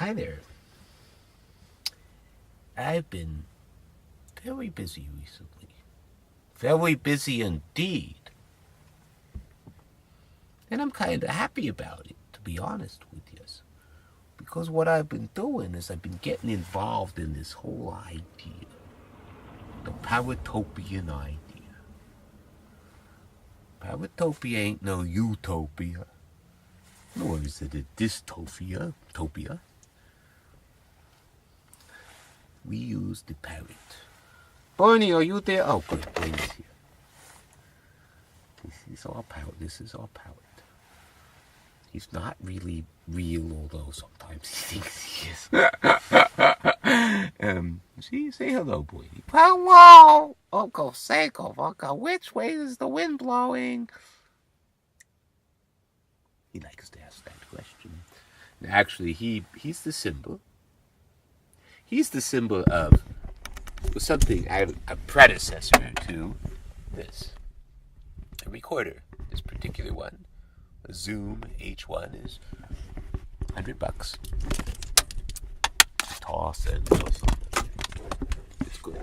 Hi there. I've been very busy recently. Very busy indeed. And I'm kind of happy about it, to be honest with you. Because what I've been doing is I've been getting involved in this whole idea. The Paratopian idea. Paratopia ain't no utopia. Nor is it a dystopia. We use the parrot. Barney, are you there? Oh, good. Barney's here. This is our parrot. He's not really real, although sometimes he thinks he is. Say hello, boy. Hello, Uncle Sanko. Uncle, which way is the wind blowing? He likes to ask that question. Now, actually, he's the symbol. He's the symbol of something, a predecessor to this. A recorder, this particular one. A Zoom H1 is $100. Toss and it's good.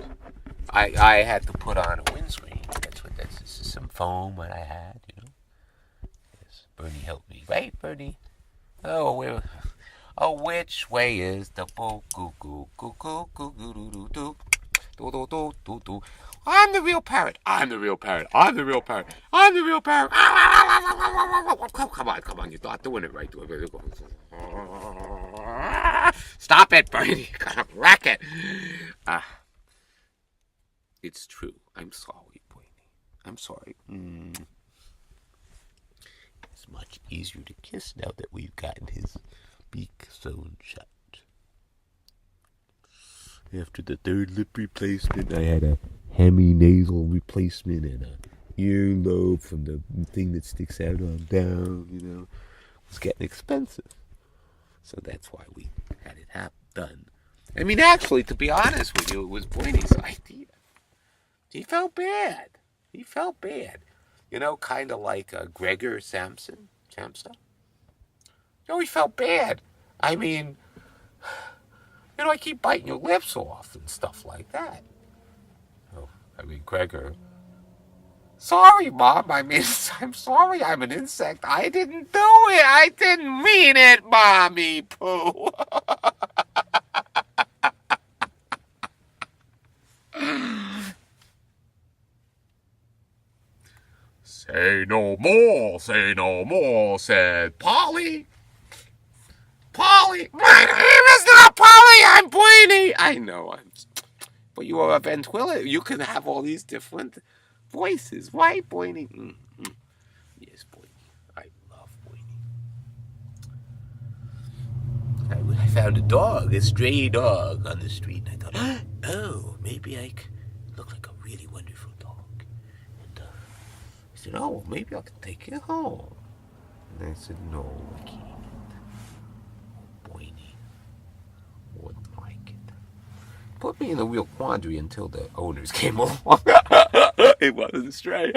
I had to put on a windscreen. That's what this is. Some foam that I had, Yes, Bernie helped me, right, Bernie? Which way is the boo goo goo goo goo goo goo doo doo doo doo doo doo doo doo. I'm the real parrot. I'm the real parrot. I'm the real parrot. I'm the real parrot. Come on. You're not doing it right. Stop it, Bernie. You're gonna wreck it. It's true. I'm sorry, Bernie. I'm sorry. It's much easier to kiss now that we've gotten his beak sewn shut. After the third lip replacement, I had a hemi-nasal replacement and a earlobe from the thing that sticks out on down, It was getting expensive. So that's why we had it done. I mean, actually, to be honest with you, it was Bernie's idea. He felt bad. Kind of like Gregor Samsa. He felt bad. I mean, I keep biting your lips off and stuff like that. Gregor. Sorry, Mom. I'm sorry I'm an insect. I didn't do it. I didn't mean it, Mommy Pooh. Say no more, said Polly. My name is not Polly, I'm Blaney. I know, but you are a ventriloquist. You can have all these different voices, right, Blaney? Yes, Blaney. I love Blaney. I found a stray dog on the street, and I thought, oh, maybe I look like a really wonderful dog. And I said, oh, maybe I can take it home. And I said, no, I can't. Wouldn't like it. Put me in a real quandary until the owners came along. It wasn't a stray.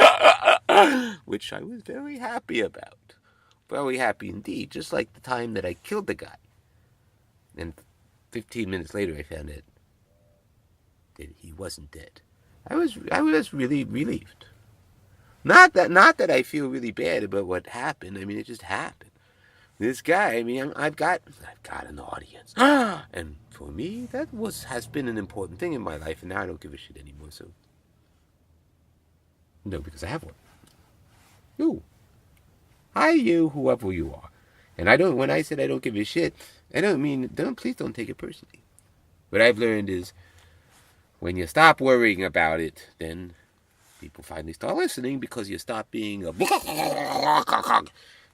Which I was very happy about. Very happy indeed. Just like the time that I killed the guy. And 15 minutes later I found out that he wasn't dead. I was really relieved. Not that I feel really bad about what happened. I mean, it just happened. This guy, I've got an audience. And for me, that has been an important thing in my life, and now I don't give a shit anymore, so. No, because I have one. You. Hi, you, whoever you are. And when I said I don't give a shit, I don't mean, please don't take it personally. What I've learned is, when you stop worrying about it, then people finally start listening because you stop being a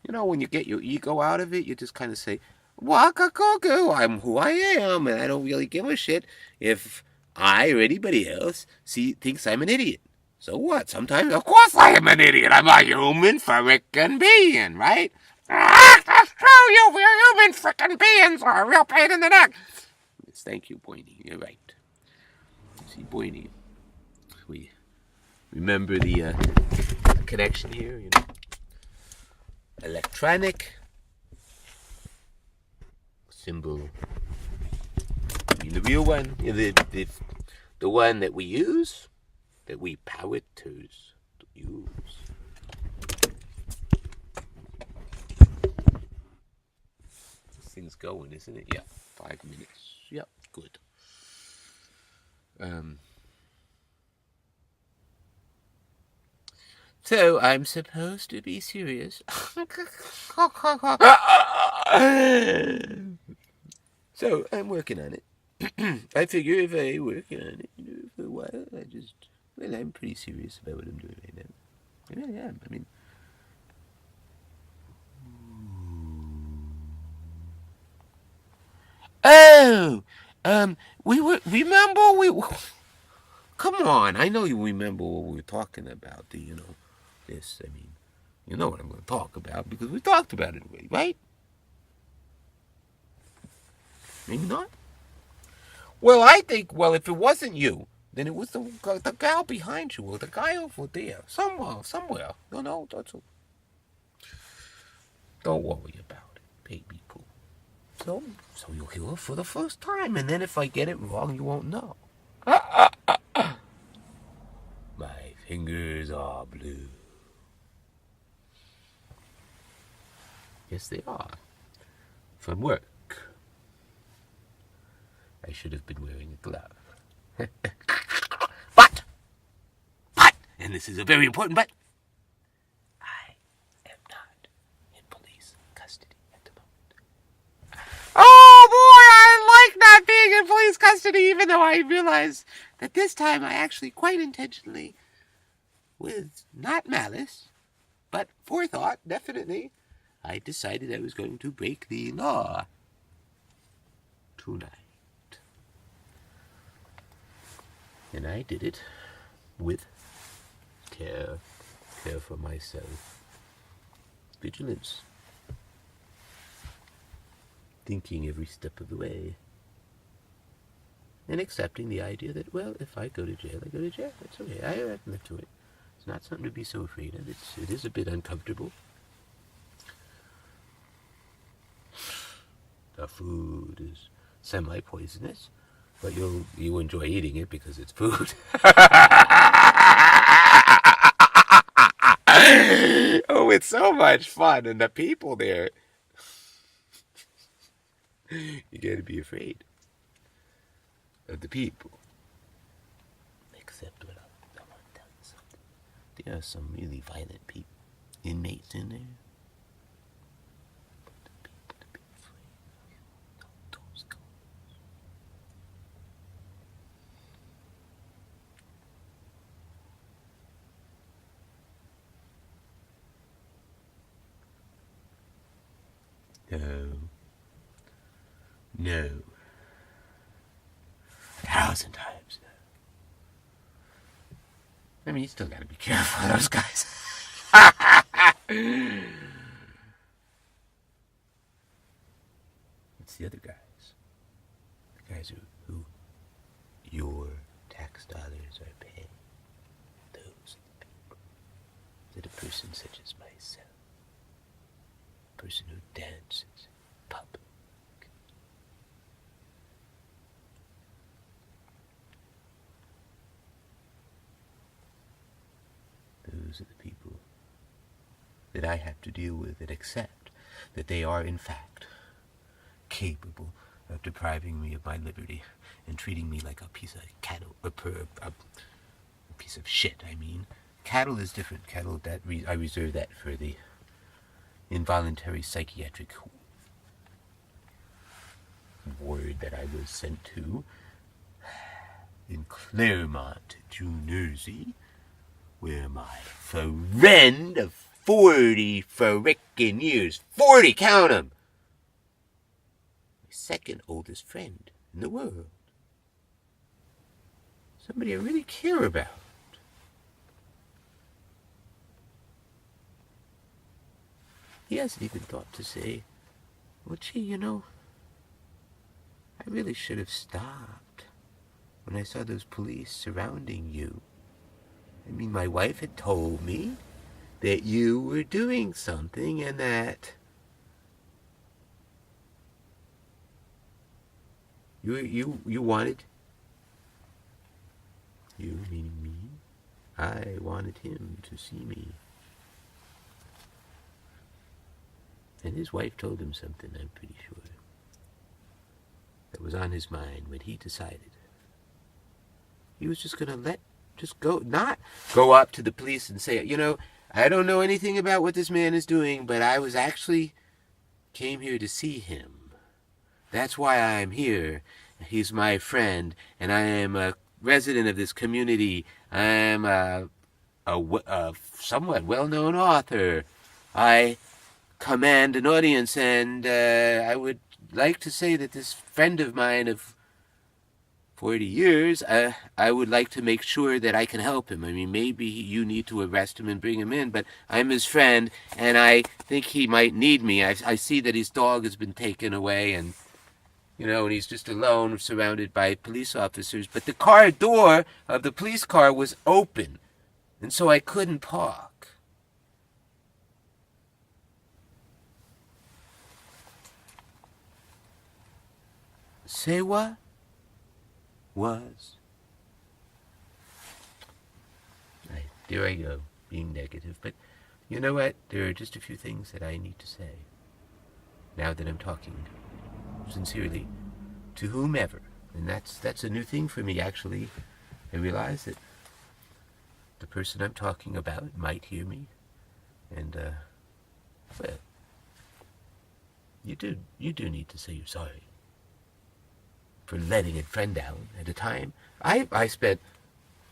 when you get your ego out of it, you just kind of say, waka-cuckoo, I'm who I am, and I don't really give a shit if I or anybody else thinks I'm an idiot. So what? Sometimes, of course I am an idiot. I'm a human frickin' being, right? That's true, you human frickin' beings are a real pain in the neck. Yes, thank you, Boiny. You're right. See, Boiny, we remember the connection here, Electronic symbol. I mean the real one, the one that we use, that we poeters use. This thing's going, isn't it? Yeah, 5 minutes. Yep, good. So I'm supposed to be serious. So I'm working on it. I figure if I work on it, for a while, I'm pretty serious about what I'm doing right now. I really am. I mean, come on, I know you remember what we were talking about, this, I mean, you know what I'm going to talk about, because we talked about it already, right? Maybe not? Well, I think, if it wasn't you, then it was the gal behind you, or the guy over there, somewhere, don't worry about it, baby poo. So you'll hear it for the first time, and then if I get it wrong, you won't know. My fingers are blue. Yes, they are. From work. I should have been wearing a glove. But, and this is a very important but, I am not in police custody at the moment. Oh boy, I like not being in police custody, even though I realize that this time I actually quite intentionally, with not malice, but forethought, definitely, I decided I was going to break the law tonight. And I did it with care for myself, vigilance, thinking every step of the way, and accepting the idea that, well, if I go to jail, I go to jail. That's okay. I admit to it. It's not something to be so afraid of. It is a bit uncomfortable. The food is semi-poisonous, but you enjoy eating it because it's food. Oh, it's so much fun, and the people there, you gotta be afraid of the people. Except when I want to tell you something. There are some really violent inmates in there. But the people to be afraid of, those guys. No. 1,000 times no. I mean, you still gotta be careful of those guys. It's the other guys. The guys who your tax dollars are paying. Those are the people. That a person such as myself, a person who dances in public, those are the people that I have to deal with and accept that they are, in fact, capable of depriving me of my liberty and treating me like a piece of cattle, a piece of shit, I mean. Cattle is different. Cattle, I reserve that for the involuntary psychiatric ward that I was sent to in Claremont, New Jersey, where my friend of 40 frickin' years, 40, count 'em, my second oldest friend in the world, somebody I really care about, he hasn't even thought to say, well, gee, I really should have stopped when I saw those police surrounding you. I mean, my wife had told me that you were doing something and that You wanted? You meaning me? I wanted him to see me. And his wife told him something, I'm pretty sure, that was on his mind when he decided he was just going to not go up to the police and say, I don't know anything about what this man is doing, but I was actually came here to see him. That's why I'm here. He's my friend, and I am a resident of this community. I am a somewhat well-known author. I command an audience, and I would like to say that this friend of mine of 40 years, I would like to make sure that I can help him. I mean, maybe you need to arrest him and bring him in, but I'm his friend, and I think he might need me. I see that his dog has been taken away, and, and he's just alone, surrounded by police officers. But the car door of the police car was open, and so I couldn't park. Say what? Was. There I go, being negative. But you know what? There are just a few things that I need to say. Now that I'm talking sincerely to whomever. And that's a new thing for me, actually. I realize that the person I'm talking about might hear me. And, well, you do need to say you're sorry for letting a friend down at a time. I spent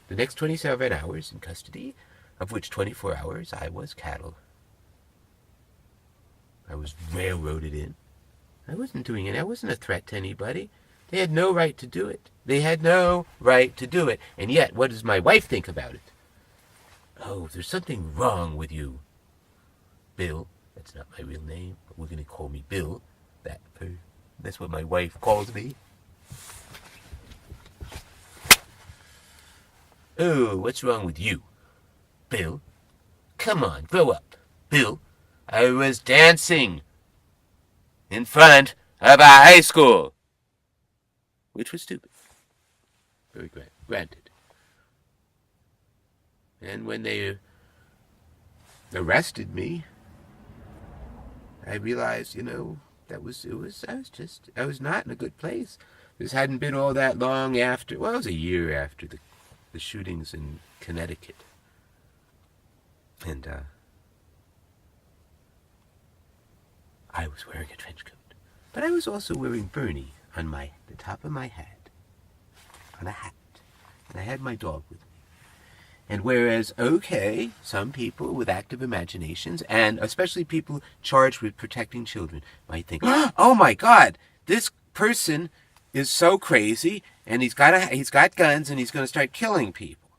the next 27 hours in custody, of which 24 hours I was cattle. I was railroaded in. I wasn't doing it. I wasn't a threat to anybody. They had no right to do it. They had no right to do it. And yet, what does my wife think about it? Oh, there's something wrong with you, Bill. That's not my real name, but we're going to call me Bill. That's what my wife calls me. Oh, what's wrong with you, Bill? Come on, grow up, Bill. I was dancing in front of a high school, which was stupid. Very granted. And when they arrested me, I realized, I was not in a good place. This hadn't been all that long after, well, it was a year after the shootings in Connecticut. And I was wearing a trench coat. But I was also wearing Bernie on the top of my head, on a hat. And I had my dog with me. And whereas, okay, some people with active imaginations, and especially people charged with protecting children, might think, oh my God, this person is so crazy, and he's got guns, and he's going to start killing people.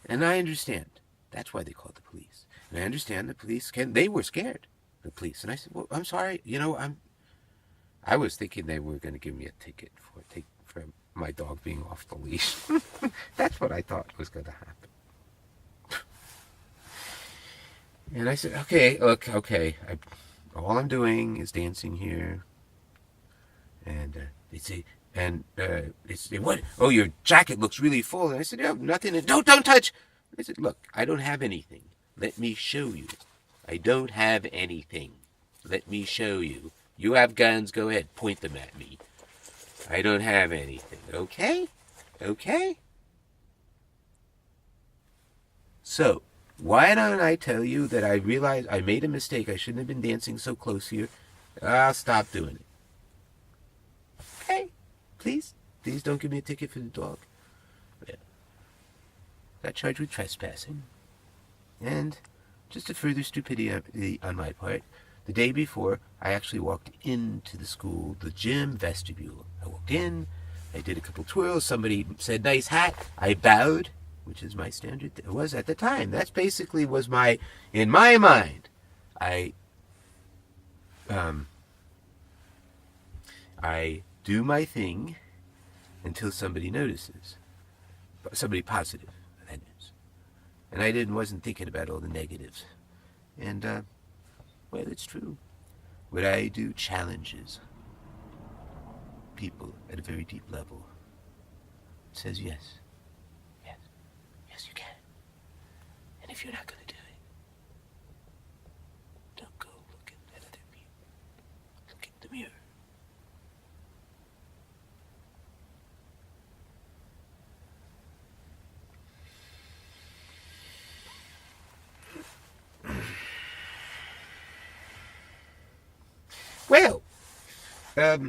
And I understand. That's why they called the police. And I understand the police they were scared, the police. And I said, well, I'm sorry, I was thinking they were going to give me a ticket for my dog being off the leash. That's what I thought was going to happen. And I said, okay, all I'm doing is dancing here. And they say, what? Oh, your jacket looks really full. And I said, nothing. Don't touch. I said, look, I don't have anything. Let me show you. I don't have anything. Let me show you. You have guns, go ahead, point them at me. I don't have anything, okay? Okay? So, why don't I tell you that I realized I made a mistake. I shouldn't have been dancing so close here. I'll stop doing it. Okay? Please don't give me a ticket for the dog. Yeah. Got charged with trespassing. And just a further stupidity on my part, the day before, I actually walked into the school, the gym vestibule. I walked in, I did a couple twirls, somebody said, nice hat. I bowed, which is my standard, it was at the time. That's basically was in my mind, I do my thing until somebody notices. Somebody positive, that is. And I wasn't thinking about all the negatives. And, well, it's true. What I do challenges people at a very deep level. It says yes. Yes. Yes, you can. And if you're not going to do it, don't go looking at other people. Look at the mirror. Well,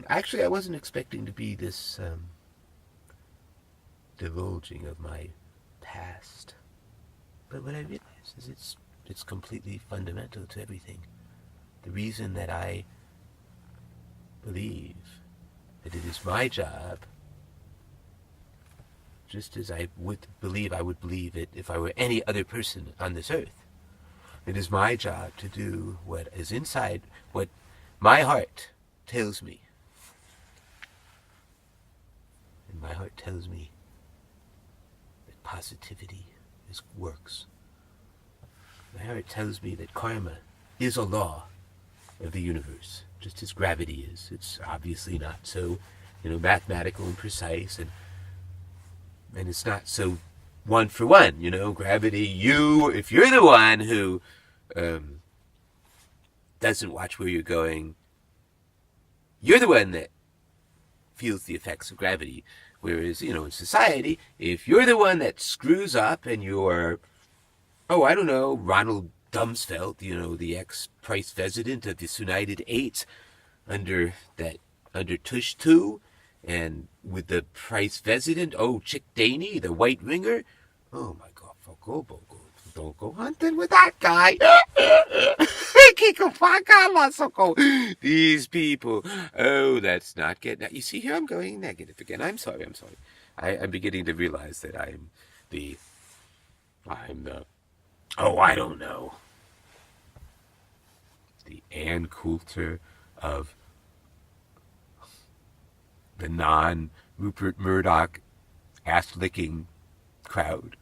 actually, I wasn't expecting to be this divulging of my past. But what I realize is it's completely fundamental to everything. The reason that I believe that it is my job, just as I would believe it if I were any other person on this earth. It is my job to do what is inside, what my heart tells me. And my heart tells me that positivity works. My heart tells me that karma is a law of the universe, just as gravity is. It's obviously not so, mathematical and precise, and it's not so one for one, gravity. If you're the one who doesn't watch where you're going, you're the one that feels the effects of gravity. Whereas, in society, if you're the one that screws up and you're, Ronald Rumsfeld, the ex-Vice President of the United States, under Tush 2, and with the Vice President, Chick Daney, the white ringer. Oh my God, don't go hunting with that guy. These people. Oh, that's not good. Now, you see, here I'm going negative again. I'm sorry. I'm beginning to realize that I don't know. The Ann Coulter of the non-Rupert Murdoch ass-licking crowd.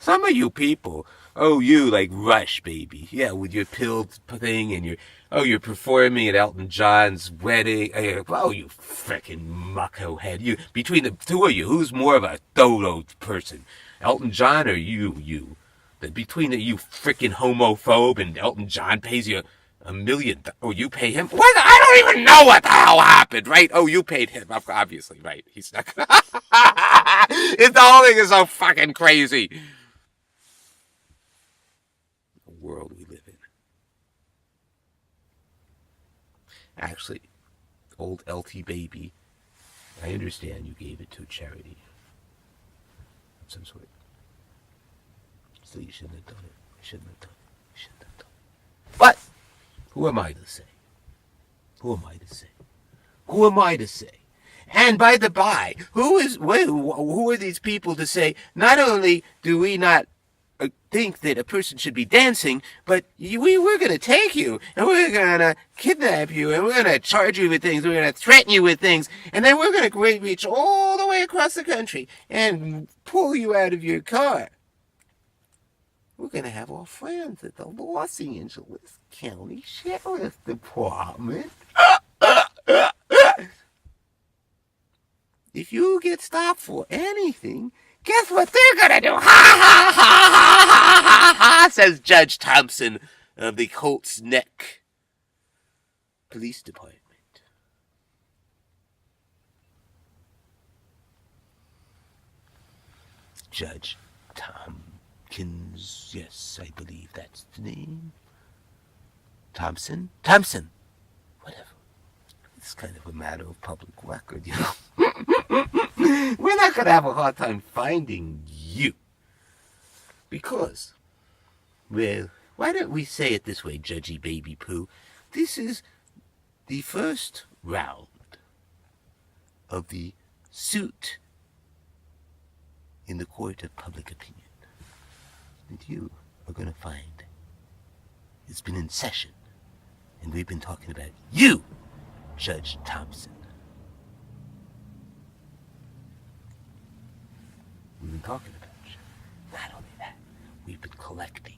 Some of you people, you like Rush, baby. Yeah, with your pill thing and you're performing at Elton John's wedding. You frickin' mucko head. Between the two of you, who's more of a dodo person? Elton John or you? Between you frickin' homophobe and Elton John pays you $1 million. You pay him? What? I don't even know what the hell happened, right? You paid him. Obviously, right. He's not gonna... The whole thing is so fucking crazy. The world we live in. Actually, old LT Baby, I understand you gave it to a charity of some sort. So you shouldn't have done it. But who am I to say? Who am I to say? And by the by, who are these people to say, not only do we not think that a person should be dancing, but we're going to take you, and we're going to kidnap you, and we're going to charge you with things, we're going to threaten you with things, and then we're going to reach all the way across the country and pull you out of your car. We're going to have our friends at the Los Angeles County Sheriff's Department. If you get stopped for anything, guess what they're going to do? Ha, ha, ha, ha, ha, ha, ha, says Judge Thompson of the Colts Neck Police Department. Judge Tompkins, yes, I believe that's the name. Thompson, whatever. It's kind of a matter of public record, We're not going to have a hard time finding you. Because, well, why don't we say it this way, Judgy Baby Pooh? This is the first round of the suit in the court of public opinion that you are going to find it's been in session, and we've been talking about you, Judge Thompson. We've been talking about you. Not only that, we've been collecting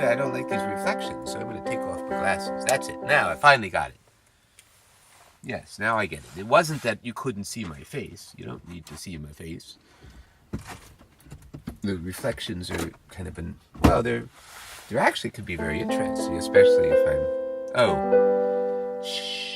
I don't like these reflections, so I'm going to take off my glasses. That's it. Now I finally got it. Yes, now I get it. It wasn't that you couldn't see my face. You don't need to see my face. The reflections are kind of they're actually could be very interesting, especially if shh.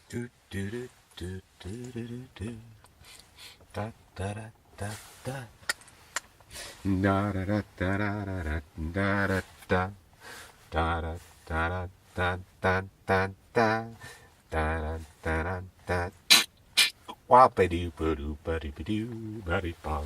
Do do do do do do do do. Da da da da da. Da da da da da da da da da. Da da da da da da da da da da da. Wabba doo ba doo ba doo ba doo ba doo ba.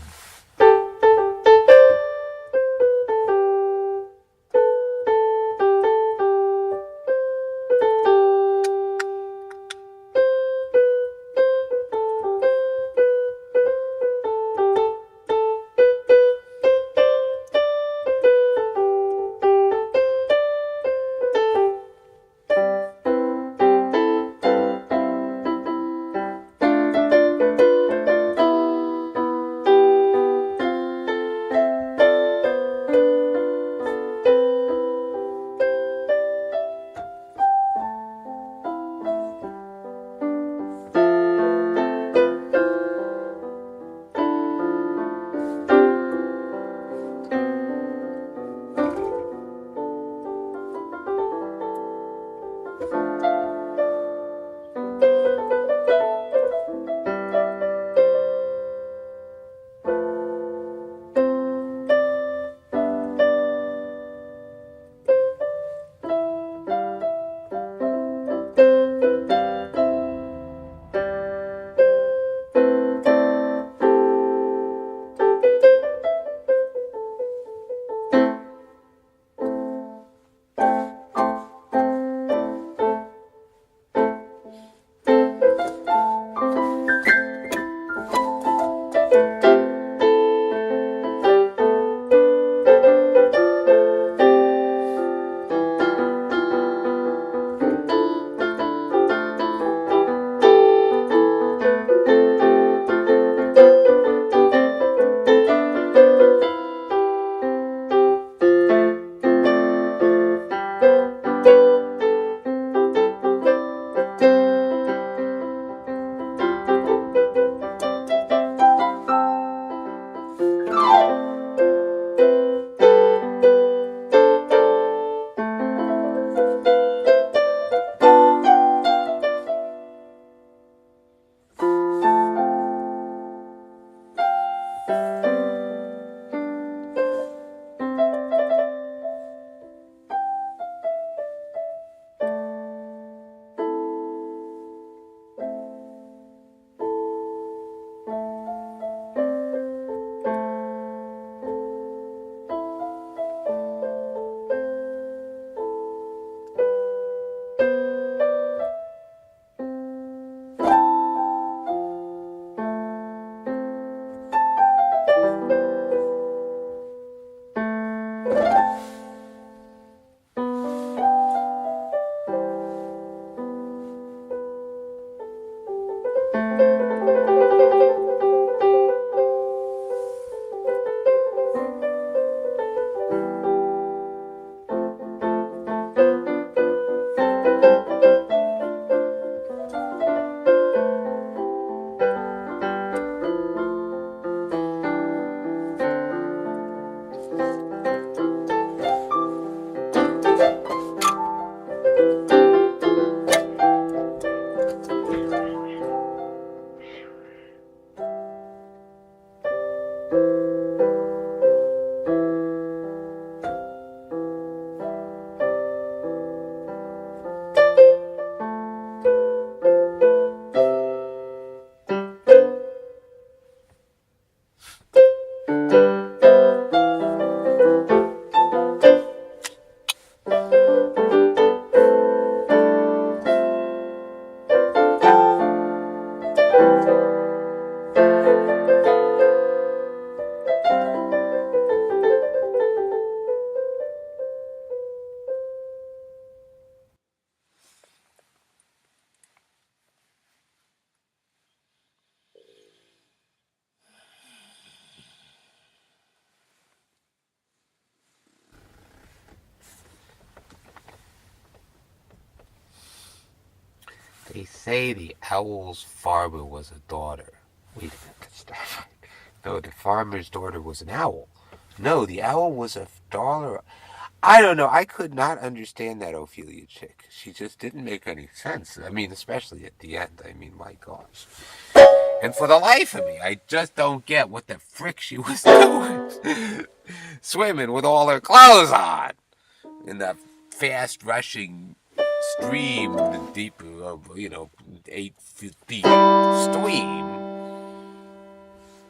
They say the owl's farmer was a daughter. Wait a minute, that's not right. No, the farmer's daughter was an owl. No, the owl was a daughter. I don't know. I could not understand that Ophelia chick. She just didn't make any sense. I mean, especially at the end. I mean, my gosh. And for the life of me, I just don't get what the frick she was doing. Swimming with all her clothes on in that fast rushing stream, the deep, 8 feet deep stream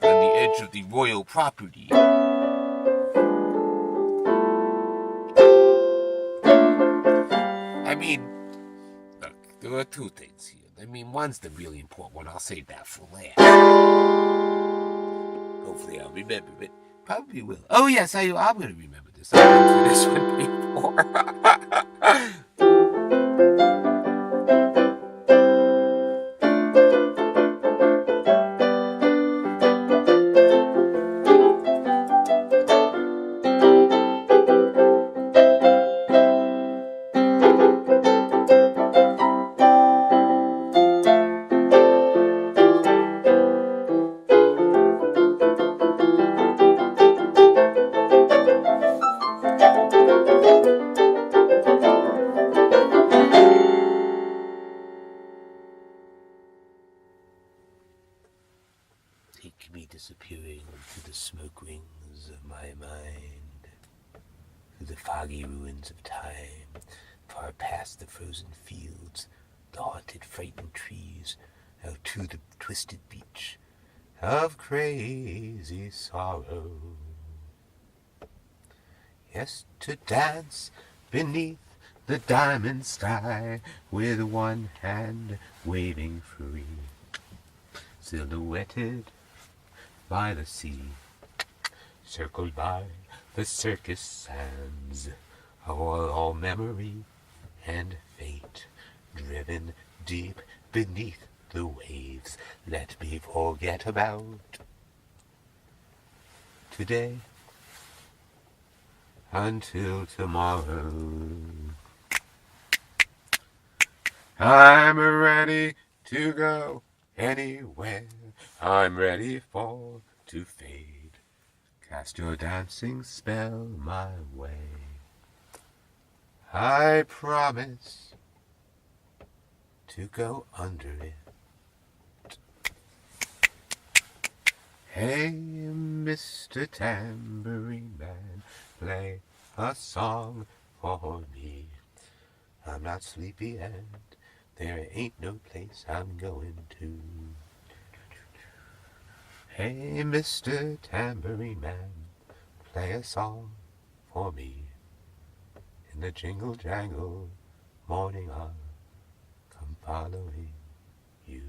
on the edge of the royal property. I mean, look, there are two things here. I mean, one's the really important one. I'll save that for last. Hopefully I'll remember it. Probably will. Oh, yes, I'm going to remember this. I've been through this one before. Take me disappearing through the smoke rings of my mind, through the foggy ruins of time, far past the frozen fields, the haunted, frightened trees, out to the twisted beach of crazy sorrow. Yes, to dance beneath the diamond sky, with one hand waving free, silhouetted by the sea, circled by the circus sands, all memory and fate, driven deep beneath the waves. Let me forget about today until tomorrow. I'm ready to go anywhere. I'm ready for to fade. Cast your dancing spell my way. I promise to go under it. Hey, Mr. Tambourine Man, play a song for me. I'm not sleepy and there ain't no place I'm going to. Hey, Mr. Tambourine Man, play a song for me. In the jingle jangle morning I'll come following you.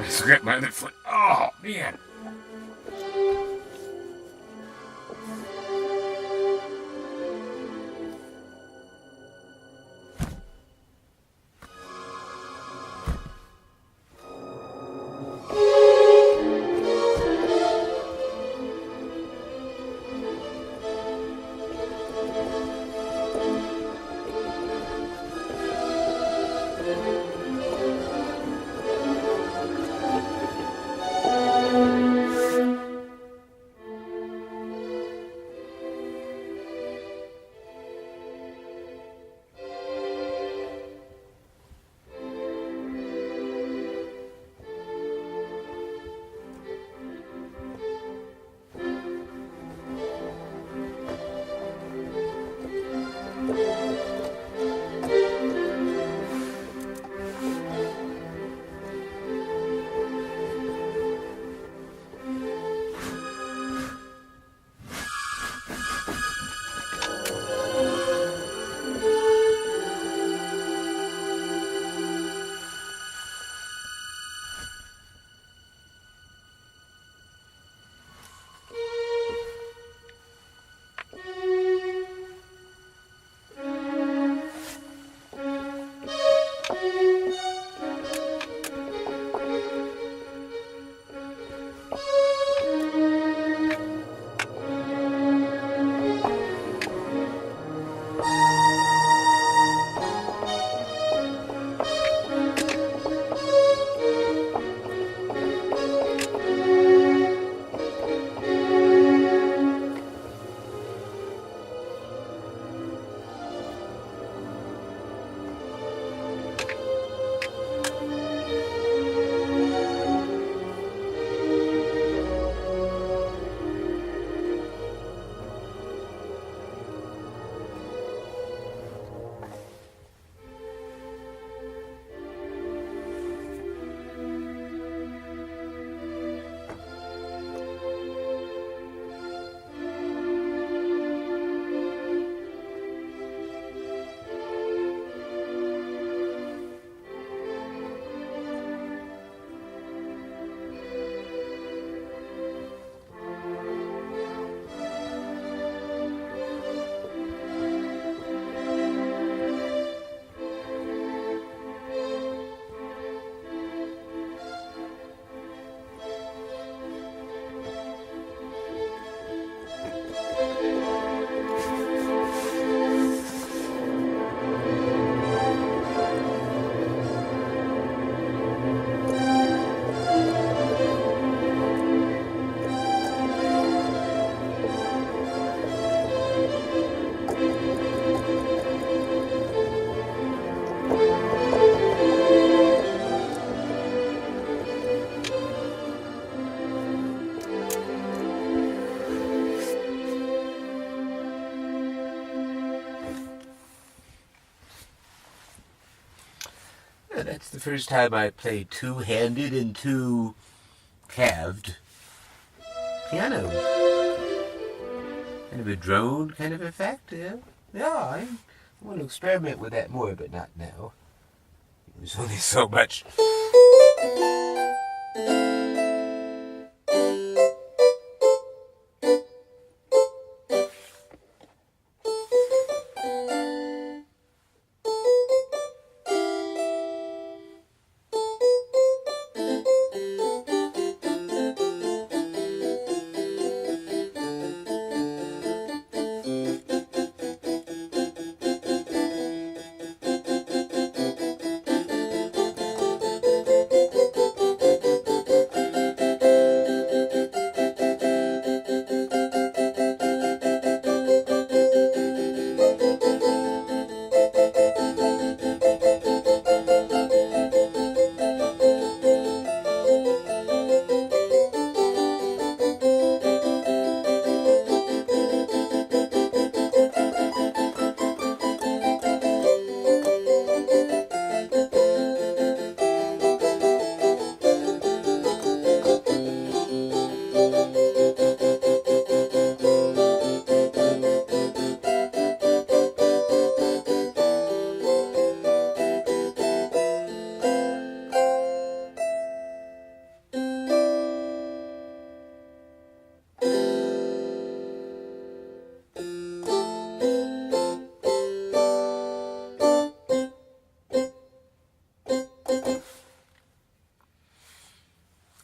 I scraped my other foot. Oh, man. That's the first time I played two-handed and two-calved piano. Kind of a drone kind of effect, yeah. Yeah, I want to experiment with that more, but not now. There's only so much.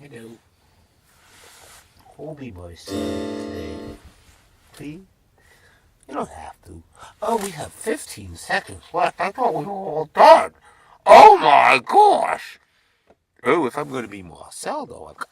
Hello. Hold me by today, please. You don't have to. Oh, we have 15 seconds left. I thought we were all done. Oh my gosh. Oh, if I'm going to be Marcel, though, I've got